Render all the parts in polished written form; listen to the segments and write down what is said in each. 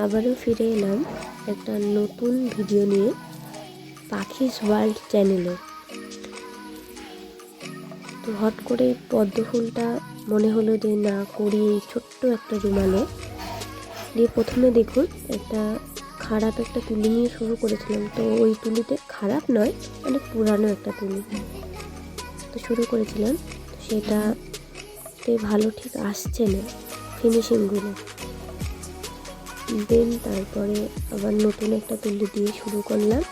আবারও ফিরে এলাম একটা নতুন ভিডিও নিয়ে পাখিস ওয়ার্ল্ড চ্যানেলে। তো হট করে পদ্ম ফুলটা মনে হলো যে না করি এই ছোট্ট একটা রুমালে দিয়ে। প্রথমে দেখুন খারাপ একটা তুলি নিয়ে শুরু করেছিলাম, তো ওই তুলিতে খারাপ নয়, অনেক পুরানো একটা তুলি তো শুরু করেছিলাম, সেটাতে ভালো ঠিক আসছে না ফিনিশিংগুলো। দেন তারপরে আবার নতুন একটা তুলি দিয়ে শুরু করলাম।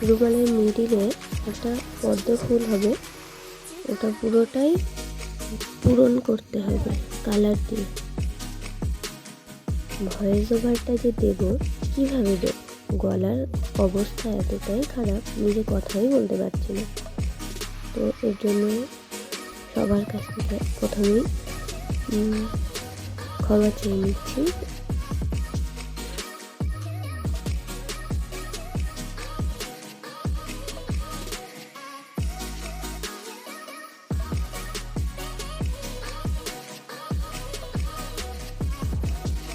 রুমালের মিডিলে একটা পদ্ম ফুল হবে, ওটা পুরোটাই পূরণ করতে হবে কালার দিয়ে। ভয়েস ওভারটা যে দেবো কীভাবে দেব, গলার অবস্থা এতটাই খারাপ, নিজে কথাই বলতে পারছি না। তো এর জন্য সবার কাছ থেকে প্রথমেই ক্ষমা চেয়ে নিচ্ছি।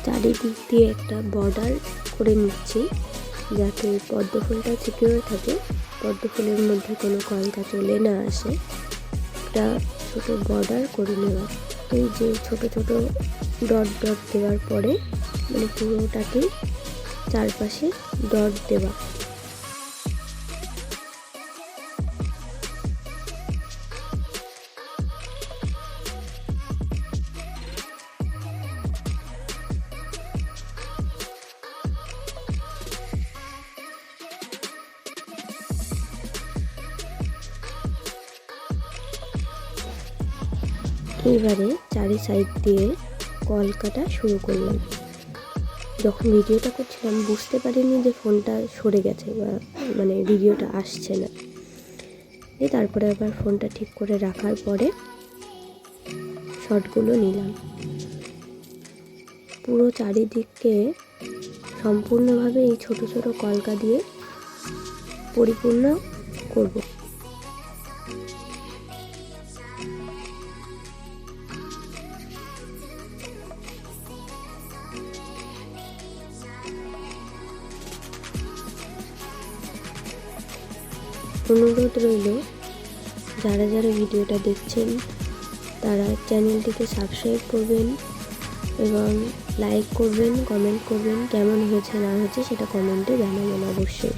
চারিদিক দিয়ে একটা বর্ডার করে নিচ্ছি যাতে পদ্ম ফুলটা সিকিউর থাকে, পদ্ম ফুলের মধ্যে কোনো কলকা চলে না আসে। একটা ছোট বর্ডার করে নেওয়া, এই যে ছোট ছোট ডট ডট দেওয়ার পরে মানে পুরোটাকে চারপাশে ডট দেওয়া। এবারে চারি সাইড দিয়ে কলকাটা শুরু করলাম। যখন ভিডিওটা করছিলাম বুঝতে পারিনি যে ফোনটা সরে গেছে বা মানে ভিডিওটা আসছে না। তারপরে আবার ফোনটা ঠিক করে রাখার পরে শটগুলো নিলাম। পুরো চারিদিককে সম্পূর্ণভাবে এই ছোট ছোট কলকা দিয়ে পরিপূর্ণ করব। অনুরোধ রইল, যারা যারা ভিডিওটা দেখছেন তারা চ্যানেলটিকে সাবস্ক্রাইব করবেন এবং লাইক করবেন, কমেন্ট করবেন, কেমন হয়েছে না হয়েছে সেটা কমেন্টে জানাবেন অবশ্যই।